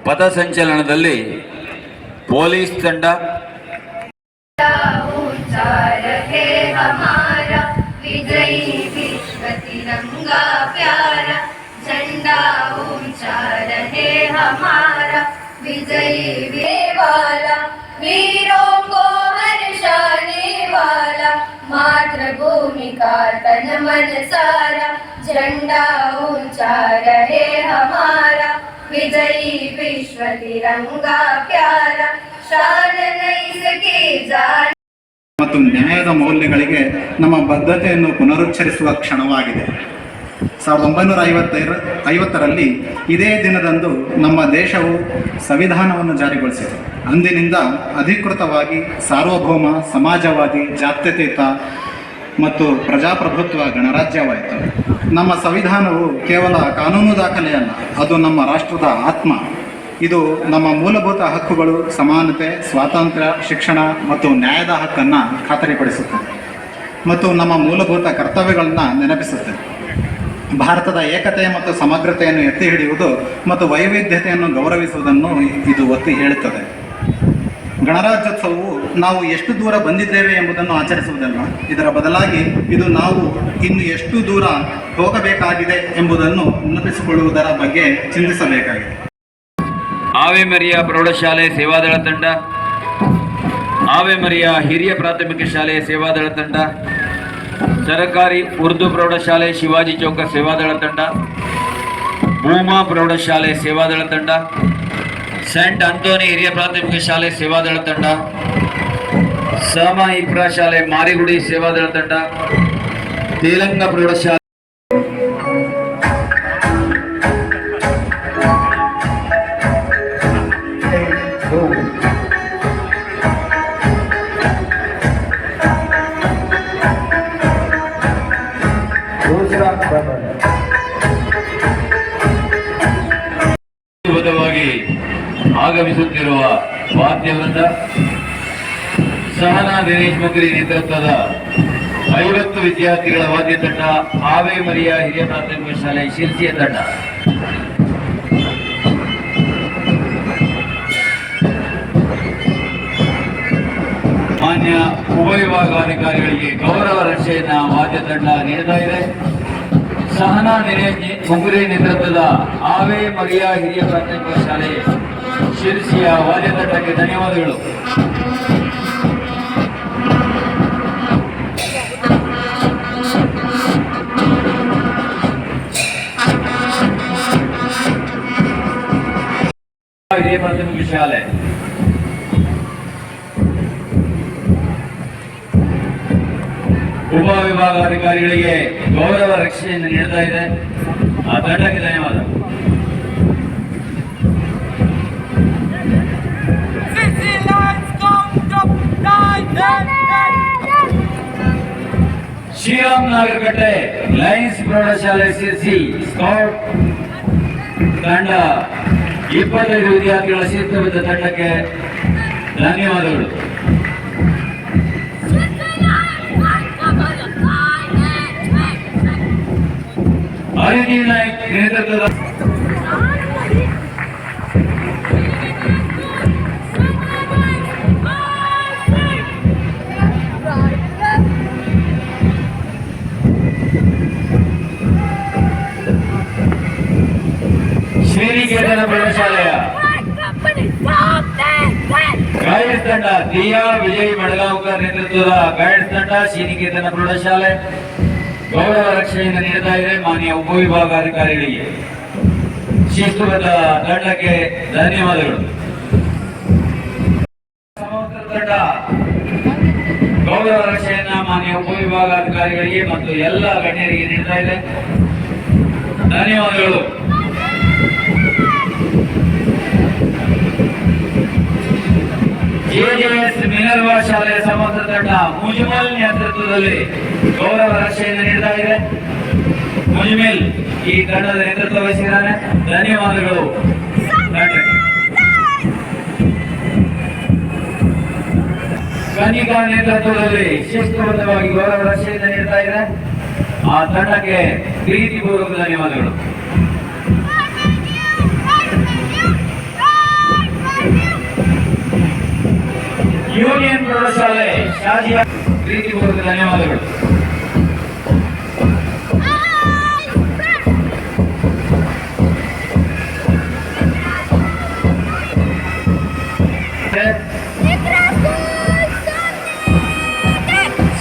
ಪಥಸಂಚಲನದಲ್ಲಿ police ತಂಡ विजयी विश्व तिरंगा प्यारा झंडा ऊंचा रहे हमारा विजयी वाला वीरों को हर्षाने वाला मातृभूमि का तन मन सारा झंडा ऊंचा रहे हमारा विजयी विश्व तिरंगा प्यारा शान नहीं सके जान ಮತ್ತು ನ್ಯಾಯದ ಮೌಲ್ಯಗಳಿಗೆ ನಮ್ಮ ಬದ್ಧತೆಯನ್ನು ಪುನರುಚ್ಚರಿಸುವ ಕ್ಷಣವಾಗಿದೆ. 1950ರಲ್ಲಿ ಇದೇ ದಿನದಂದು ನಮ್ಮ ದೇಶವು ಸಂವಿಧಾನವನ್ನು ಜಾರಿಗೊಳಿಸಿತು. ಅಂದಿನಿಂದ ಅಧಿಕೃತವಾಗಿ ಸಾರ್ವಭೌಮ, ಸಮಾಜವಾದಿ, ಜಾತ್ಯತೀತ ಮತ್ತು ಪ್ರಜಾಪ್ರಭುತ್ವ ಗಣರಾಜ್ಯವಾಯಿತು. ನಮ್ಮ ಸಂವಿಧಾನವು ಕೇವಲ ಕಾನೂನು ದಾಖಲೆಯಲ್ಲ, ಅದು ನಮ್ಮ ರಾಷ್ಟ್ರದ ಆತ್ಮ. ಇದು ನಮ್ಮ ಮೂಲಭೂತ ಹಕ್ಕುಗಳು, ಸಮಾನತೆ, ಸ್ವಾತಂತ್ರ್ಯ, ಶಿಕ್ಷಣ ಮತ್ತು ನ್ಯಾಯದ ಹಕ್ಕನ್ನು ಖಾತರಿಪಡಿಸುತ್ತದೆ ಮತ್ತು ನಮ್ಮ ಮೂಲಭೂತ ಕರ್ತವ್ಯಗಳನ್ನು ನೆನಪಿಸುತ್ತದೆ. ಭಾರತದ ಏಕತೆ ಮತ್ತು ಸಮಗ್ರತೆಯನ್ನು ಎತ್ತಿ ಹಿಡಿಯುವುದು ಮತ್ತು ವೈವಿಧ್ಯತೆಯನ್ನು ಗೌರವಿಸುವುದನ್ನು ಇದು ಒತ್ತಿ ಹೇಳುತ್ತದೆ. ಗಣರಾಜ್ಯೋತ್ಸವವು ನಾವು ಎಷ್ಟು ದೂರ ಬಂದಿದ್ದೇವೆ ಎಂಬುದನ್ನು ಆಚರಿಸುವುದಲ್ಲ, ಇದರ ಬದಲಾಗಿ ಇದು ನಾವು ಇನ್ನು ಎಷ್ಟು ದೂರ ಹೋಗಬೇಕಾಗಿದೆ ಎಂಬುದನ್ನು ನೆನಪಿಸಿಕೊಳ್ಳುವುದರ ಬಗ್ಗೆ ಚಿಂತಿಸಬೇಕಾಗಿದೆ. ಆವೆ ಮರಿಯಾ ಪ್ರೌಢಶಾಲೆ ಸೇವಾದಳ ತಂಡ, ಆವೆ ಮರಿಯಾ ಹಿರಿಯ ಪ್ರಾಥಮಿಕ ಶಾಲೆ ಸೇವಾದಳ ತಂಡ, ಸರ್ಕಾರಿ ಉರ್ದು ಪ್ರೌಢಶಾಲೆ ಶಿವಾಜಿ ಚೌಕ ಸೇವಾದಳ ತಂಡ, ಭೂಮಾ ಪ್ರೌಢಶಾಲೆ ಸೇವಾದಳ ತಂಡ, ಸೆಂಟ್ ಅಂತೋನಿ ಹಿರಿಯ ಪ್ರಾಥಮಿಕ ಶಾಲೆ ಸೇವಾದಳ ತಂಡ, ಸಮ ಇಫ್ರಾ ಶಾಲೆ ಮಾರಿಗುಡಿ ಸೇವಾದಳ ತಂಡ, ತೇಲಂಗ ಪ್ರೌಢಶಾಲೆ ಬದ್ಧವಾಗಿ ಆಗಮಿಸುತ್ತಿರುವ ವಾದ್ಯವೃಂದ, ಸಹನಾ ದಿನೇಶ್ ಮಕ್ರಿ ನೇತೃತ್ವದ 50 ವಿದ್ಯಾರ್ಥಿಗಳ ವಾದ್ಯ ತಂಡ, ಆವೆ ಮರಿಯಾ ಹಿರಿಯ ಪ್ರಾಥಮಿಕ ಶಾಲೆ ಶಿರ್ಸಿಯ ತಂಡ, ಮಾನ್ಯ ಉಪವಿಭಾಗಾಧಿಕಾರಿಗಳಿಗೆ ಗೌರವ ರಕ್ಷೆಯನ್ನ ವಾದ್ಯ ತಂಡ ನೀಡ್ತಾ ಇದೆ. ಸಹನಾ ದಿನೇಶ್ ಮುಗುರಿ ನೇತೃತ್ವದ ಆವೆ ಮರಿಯಾ ಹಿರಿಯ ಪ್ರಾಥಮಿಕ ಶಾಲೆ ಶಿರ್ಸಿಯ ವಾದ್ಯ ತಂಡಕ್ಕೆ ಧನ್ಯವಾದಗಳು. ಹಿರಿಯ ಪ್ರಾಥಮಿಕ ಶಾಲೆ ಉಪವಿಭಾಗಾಧಿಕಾರಿಗಳಿಗೆ ಗೌರವ ರಕ್ಷೆಯನ್ನು ನೀಡ್ತಾ ಇದೆ. ಆ ತಂಡಕ್ಕೆ ಧನ್ಯವಾದ. ಶ್ರೀರಾಮ್ ನಾಗರಕಟ್ಟೆ ಲಯನ್ಸ್ ಪ್ರೌಢಶಾಲೆ ಶಿರ್ಸಿ ಸ್ಕೌಟ್ ತಂಡ 25 ವಿದ್ಯಾರ್ಥಿಗಳ ಶಿಸ್ತುಬದ್ಧ ತಂಡಕ್ಕೆ ಧನ್ಯವಾದಗಳು. ಹರಿಜಿ ನಾಯ್ಕ್ ನೇತೃತ್ವದ ಶ್ರೀನಿಕೇತನ ಪ್ರೌಢಶಾಲೆಯ ಗೈಡ್ಸ್ ತಂಡ, ದಿಯಾ ವಿಜಯ್ ಮಡಗಾಂವ್ಕರ್ ನೇತೃತ್ವದ ಗೈಡ್ಸ್ ತಂಡ ಶ್ರೀನಿಕೇತನ ಪ್ರೌಢಶಾಲೆ ಗೌರವ ರಕ್ಷೆಯನ್ನು ನೀಡ್ತಾ ಇದೆ. ಮಾನ್ಯ ಉಪವಿಭಾಗಾಧಿಕಾರಿಗಳಿಗೆ, ಶಿಸ್ತುಬದ್ಧ ತಂಡಕ್ಕೆ ಧನ್ಯವಾದಗಳು. ಸಮವಸ್ತ್ರ ತಂಡ ಗೌರವ ರಕ್ಷೆಯನ್ನ ಮಾನ್ಯ ಉಪವಿಭಾಗಾಧಿಕಾರಿಗಳಿಗೆ ಮತ್ತು ಎಲ್ಲ ಗಣ್ಯರಿಗೆ ನೀಡ್ತಾ ಇದೆ. ಧನ್ಯವಾದಗಳು. ಜೆಜೆಎಸ್ ಮಿನರ್ವಾ ಶಾಲೆಯ ಸಮವಸ್ತ್ರ ತಂಡ ಮುಜಮಲ್ ನೇತೃತ್ವದಲ್ಲಿ ಗೌರವ ರಕ್ಷೆಯನ್ನು ನೀಡ್ತಾ ಇದೆ. ಮುಜಮಿಲ್ ಈ ತಂಡದ ನೇತೃತ್ವ ವಹಿಸಿದ್ದಾನೆ. ಧನ್ಯವಾದಗಳು. ಕನಿಕಾ ನೇತೃತ್ವದಲ್ಲಿ ಶಿಸ್ತುಬದ್ಧವಾಗಿ ಗೌರವ ರಕ್ಷೆಯನ್ನು ನೀಡ್ತಾ ಇದೆ. ಆ ತಂಡಕ್ಕೆ ಪ್ರೀತಿಪೂರ್ವಕ ಧನ್ಯವಾದಗಳು. ಯೂನಿಯನ್ ಪ್ರೌಢಶಾಲೆ ಶಾಜಿಯಾ ಪ್ರೀತಿಪೂರ್ವಕ ಧನ್ಯವಾದಗಳು.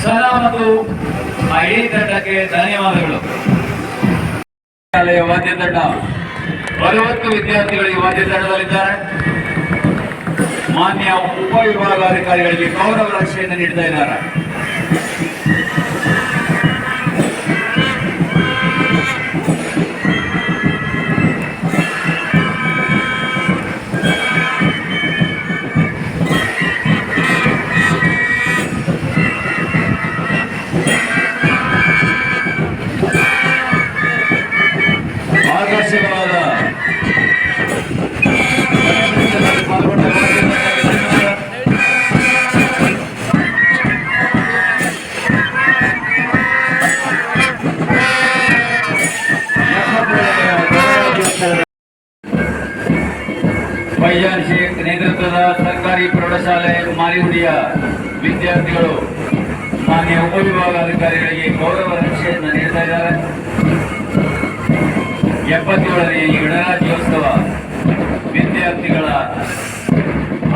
ಸದಾ ಮತ್ತು ಐಡಿ ತಂಡಕ್ಕೆ ಧನ್ಯವಾದಗಳು. ಶಾಲೆಯ ವಾದ್ಯ ತಂಡ 60 ವಿದ್ಯಾರ್ಥಿಗಳು ಈ ವಾದ್ಯ ತಂಡದಲ್ಲಿದ್ದಾರೆ. ಮಾನ್ಯ ಉಪವಿಭಾಗಾಧಿಕಾರಿಗಳಿಗೆ ಗೌರವ ರಕ್ಷೆಯನ್ನು ನೀಡ್ತಾ ಇದ್ದಾರೆ. ಆಕರ್ಷಕವಾದ ಫೈಜಾನ್ ಶೇಖ್ ನೇತೃತ್ವದ ಸರ್ಕಾರಿ ಪ್ರೌಢಶಾಲೆ ಮಾರಿಗುಡಿಯ ವಿದ್ಯಾರ್ಥಿಗಳು ಮಾನ್ಯ ಉಪವಿಭಾಗಾಧಿಕಾರಿಗಳಿಗೆ ಗೌರವ ರಕ್ಷೆಯನ್ನು ನೀಡ್ತಾ ಇದ್ದಾರೆ. 77ನೇ ಈ ಗಣರಾಜ್ಯೋತ್ಸವ ವಿದ್ಯಾರ್ಥಿಗಳ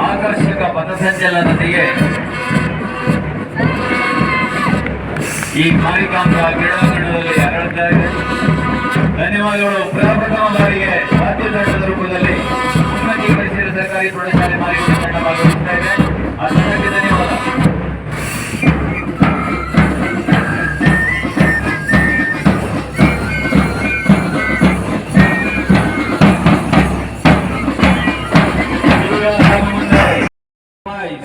ಆಕರ್ಷಕ ಪಥಸಂಚಲನದೊಂದಿಗೆ ಈ ಕಾರ್ಯಕ್ರಮ ಕ್ರೀಡಾಂಗಣದಲ್ಲಿ ಹರಡುತ್ತಾ ಇದೆ. ಧನ್ಯವಾದಗಳು. ಪ್ರಥಮ ಬಾರಿಗೆ ವಾದ್ಯ ತಂಡದ ರೂಪದಲ್ಲಿ ಉನ್ನತೀಕರಿಸಿದ ಸರ್ಕಾರಿ ಪ್ರೌಢಶಾಲೆ ಮಾರಿಗುಡಿ ತಂಡ ಭಾಗವಹಿಸ್ತಾ ಇದೆ. ಆ ತಂಡಕ್ಕೆ ಧನ್ಯವಾದ.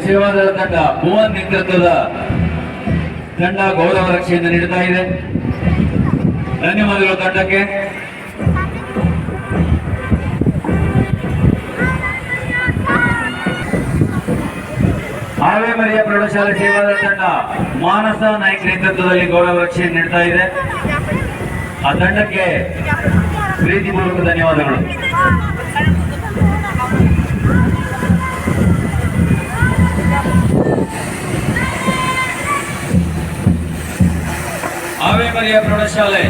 ಸೇವಾದಳ ತಂಡ ಭುವನ್ ನೇತೃತ್ವದ ತಂಡ ಗೌರವ ರಕ್ಷೆಯನ್ನು ನೀಡುತ್ತಾ ಇದೆ. ಧನ್ಯವಾದಗಳು ತಂಡಕ್ಕೆ. ಆವೇಮರಿಯ ಪ್ರೌಢಶಾಲೆ ಸೇವಾದಳ ತಂಡ ಮಾನಸ ನಾಯ್ಕ ನೇತೃತ್ವದಲ್ಲಿ ಗೌರವ ರಕ್ಷೆಯನ್ನು ನೀಡ್ತಾ ಇದೆ. ಆ ತಂಡಕ್ಕೆ ಪ್ರೀತಿಪೂರ್ವಕ ಧನ್ಯವಾದಗಳು. ಆವೇಮರಿಯ ಪ್ರೌಢಶಾಲೆ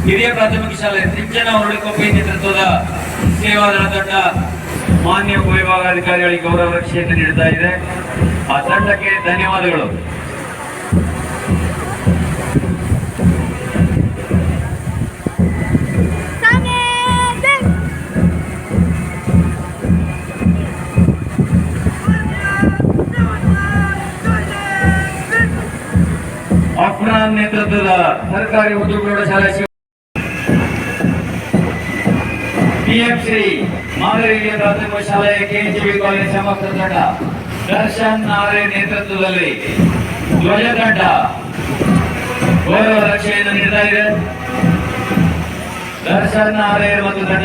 ಹಿರಿಯ ಪ್ರಾಥಮಿಕ ಶಾಲೆ ಸಿಂಚನ ಹುರುಳಿಕೊಪ್ಪಿ ನೇತೃತ್ವದ ಸೇವಾದಳ ತಂಡ ಮಾನ್ಯ ಉಪವಿಭಾಗಾಧಿಕಾರಿಗಳಿಗೆ ಗೌರವ ರಕ್ಷೆಯನ್ನು ನೀಡುತ್ತಾ ಇದೆ. ಆ ತಂಡಕ್ಕೆ ಧನ್ಯವಾದಗಳು. ಅಫ್ರಾನ್ ನೇತೃತ್ವದ ಸರ್ಕಾರಿ ಉರ್ದು ಪ್ರೌಢಶಾಲೆ ಪಿಎಂಶ್ರೀ ಮಾದರಿ ಹಿರಿಯ ಪ್ರಾಥಮಿಕ ಶಾಲೆಯ ಕೆಎನ್ಜಿಬಿ ಕಾಲೇಜ್ ಸಮಗ್ರ ತಂಡ ದರ್ಶನ್ ಆರ್ಯ ನೇತೃತ್ವದಲ್ಲಿ ಧ್ವಜ ತಂಡ ಗೌರವ ರಕ್ಷೆಯನ್ನು ನೀಡ್ತಾ ಇದೆ. ದರ್ಶನ್ ಆರ್ಯ ಮತ್ತು ತಂಡ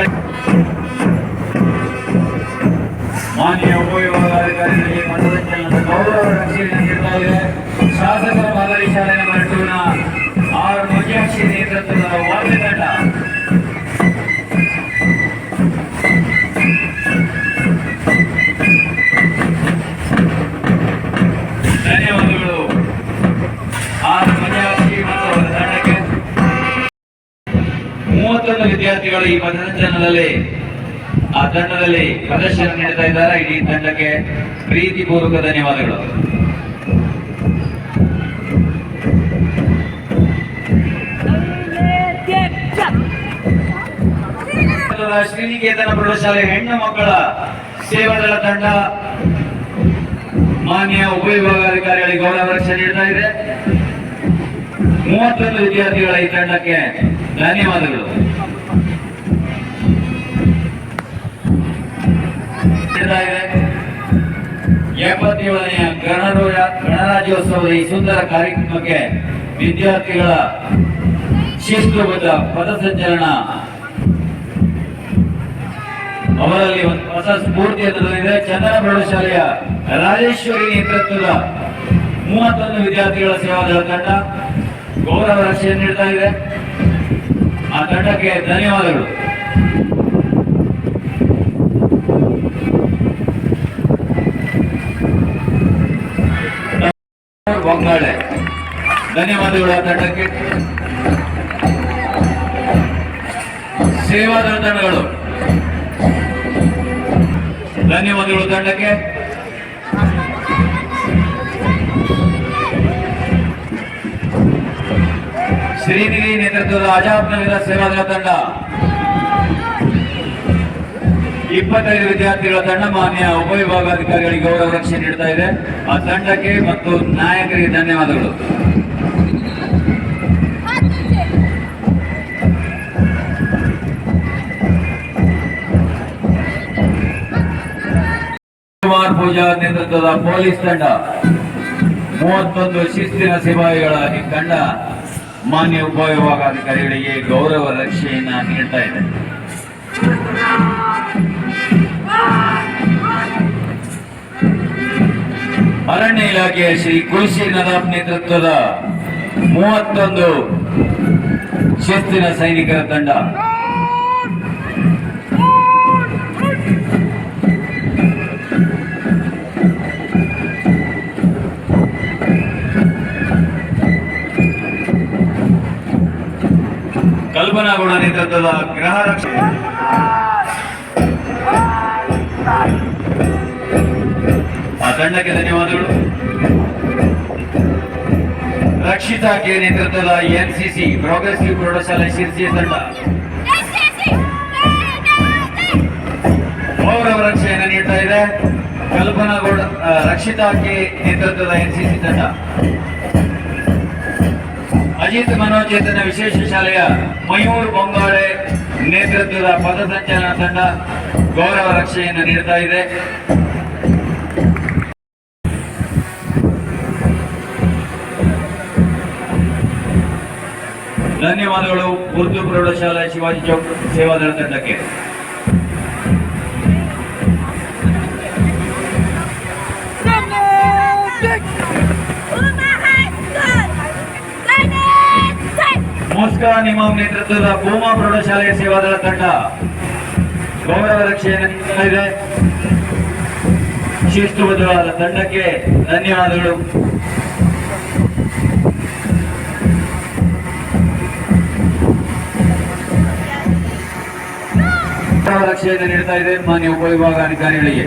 ಮಾನ್ಯ ಉಪವಿಭಾಗಾಧಿಕಾರಿಗಳಿಗೆ ಮತದಾನ ಗೌರವ ರಕ್ಷೆಯನ್ನು ನೀಡ್ತಾ ಇದೆ. ಶಾಸಕ ಮಾದರಿ ಶಾಲೆ ನಂಬರ್ 2ನ ಆರ್ ಮುಜಾಕ್ಷಿ ನೇತೃತ್ವದ ವಾದ್ಯ ತಂಡ ಧನ್ಯವಾದಗಳು. ಆರ್ ಮುಜಾಕ್ಷಿ ಮತ್ತು ಅವರ ತಂಡಕ್ಕೆ 31 ವಿದ್ಯಾರ್ಥಿಗಳು ಈ ಪಥಸಂಚಲನದಲ್ಲಿ ಆ ತಂಡದಲ್ಲಿ ಪ್ರದರ್ಶನ ನೀಡುತ್ತಾ ಇದ್ದಾರೆ. ಇಡೀ ತಂಡಕ್ಕೆ ಪ್ರೀತಿಪೂರ್ವಕ ಧನ್ಯವಾದಗಳು. ಶ್ರೀನಿಕೇತನ ಪ್ರೌಢಶಾಲೆ ಹೆಣ್ಣು ಮಕ್ಕಳ ಸೇವಾದಳ ತಂಡ ಮಾನ್ಯ ಉಪವಿಭಾಗಾಧಿಕಾರಿಗಳಿಗೆ ಗೌರವ ರಕ್ಷೆ ನೀಡ್ತಾ ಇದೆ. 31 ವಿದ್ಯಾರ್ಥಿಗಳ ಈ ತಂಡಕ್ಕೆ ಧನ್ಯವಾದಗಳು. 77ನೇ ಗಣರಾಜ್ಯೋತ್ಸವದ ಈ ಸುಂದರ ಕಾರ್ಯಕ್ರಮಕ್ಕೆ ವಿದ್ಯಾರ್ಥಿಗಳ ಶಿಸ್ತುಬದ್ಧ ಪಥಸಂಚಲನ ಅವರಲ್ಲಿ ಒಂದು ಹೊಸ ಸ್ಫೂರ್ತಿಯನ್ನು ತಂದಿದೆ. ಚಂದನ ಪ್ರೌಢಶಾಲೆಯ ರಾಜೇಶ್ವರಿ ನೇತೃತ್ವದ 31 ವಿದ್ಯಾರ್ಥಿಗಳ ಸೇವಾದಳ ತಂಡ ಗೌರವ ರಕ್ಷೆಯನ್ನು ನೀಡ್ತಾ ಇದೆ. ಆ ತಂಡಕ್ಕೆ ಧನ್ಯವಾದಗಳು. ಧನ್ಯವಾದಗಳು ಆ ತಂಡಕ್ಕೆ. ಸೇವಾದಳ ತಂಡಗಳು ಧನ್ಯವಾದಗಳು ತಂಡಕ್ಕೆ. ಶ್ರೀನಿಧಿ ನೇತೃತ್ವದ ಅಜಾಬ್ ನಗರ ಸೇವಾದಳ ತಂಡ 25 ವಿದ್ಯಾರ್ಥಿಗಳ ತಂಡ ಮಾನ್ಯ ಉಪವಿಭಾಗಾಧಿಕಾರಿಗಳಿಗೆ ಗೌರವ ರಕ್ಷೆ ನೀಡ್ತಾ ಇದೆ. ಆ ತಂಡಕ್ಕೆ ಮತ್ತು ನಾಯಕರಿಗೆ ಧನ್ಯವಾದಗಳು. ಕುಮಾರ್ ಪೂಜಾ ನೇತೃತ್ವದ ಪೊಲೀಸ್ ತಂಡ 31 ಶಿಸ್ತಿನ ಸಿಪಾಯಿಗಳ ಈ ತಂಡ ಮಾನ್ಯ ಉಪವಿಭಾಗಾಧಿಕಾರಿಗಳಿಗೆ ಗೌರವ ರಕ್ಷೆಯನ್ನ ನೀಡ್ತಾ ಇದೆ. ಅರಣ್ಯ ಇಲಾಖೆಯ ಶ್ರೀ ಕುಲ್ಸಿ ನದಾಫ್ ನೇತೃತ್ವದ 31 ಶಿಸ್ತಿನ ಸೈನಿಕರ ತಂಡ ಕಲ್ಪನಾಗೌಡ ನೇತೃತ್ವದ ಗೃಹ ರಕ್ಷೆ ಆ ತಂಡಕ್ಕೆ ಧನ್ಯವಾದಗಳು. ರಕ್ಷಿತಾ ಕೆ ನೇತೃತ್ವದ ಎನ್ಸಿಸಿ ಪ್ರೋಗ್ರೆಸಿವ್ ಪ್ರೌಢಶಾಲೆ ಶಿರ್ಸಿಯ ತಂಡ ಗೌರವ ರಕ್ಷೆಯನ್ನು ನೀಡ್ತಾ ಇದೆ. ಕಲ್ಪನಾಗೌಡ ರಕ್ಷಿತಾ ಕೆ ನೇತೃತ್ವದ ಎನ್ಸಿಸಿ ತಂಡ ಅಜಿತ್ ಮನೋಚೇತನ ವಿಶೇಷ ಶಾಲೆಯ ಮಯೂರ್ ಬೊಂಗಾಳೆ ನೇತೃತ್ವದ ಪಥಸಂಚಲನ ತಂಡ ಗೌರವ ರಕ್ಷೆಯನ್ನು ನೀಡ್ತಾ ಇದೆ. ಧನ್ಯವಾದಗಳು ಉರ್ದು ಪ್ರೌಢಶಾಲೆ ಶಿವಾಜಿ ಚೌಕ್ ಸೇವಾದಳ ತಂಡಕ್ಕೆ. ಮುಸ್ಕಾನ್ ಇಮಾಮ್ ನೇತೃತ್ವದ ಭೂಮಾ ಪ್ರೌಢಶಾಲೆಯ ಸೇವಾದಳ ತಂಡ ಗೌರವ ರಕ್ಷೆಯನ್ನು ನೀಡ್ತಾ ಇದೆ. ಶಿಸ್ತುಬದ್ಧವಾದ ತಂಡಕ್ಕೆ ಧನ್ಯವಾದಗಳು. ಗೌರವ ರಕ್ಷೆಯನ್ನು ನೀಡ್ತಾ ಇದೆ ಮಾನ್ಯ ಉಪವಿಭಾಗಾಧಿಕಾರಿಗಳಿಗೆ.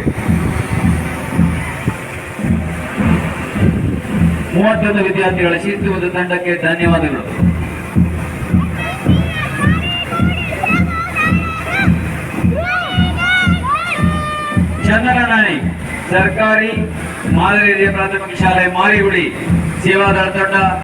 31 ವಿದ್ಯಾರ್ಥಿಗಳ ಶಿಸ್ತುಬದ್ಧ ತಂಡಕ್ಕೆ ಧನ್ಯವಾದಗಳು. ಚಂದನ ನಾಯ್ಕ್ ಸರ್ಕಾರಿ ಮಾದರಿ ಹಿರಿಯ ಪ್ರಾಥಮಿಕ ಶಾಲೆ ಮಾರಿಗುಡಿ ಸೇವಾದಳ ತಂಡ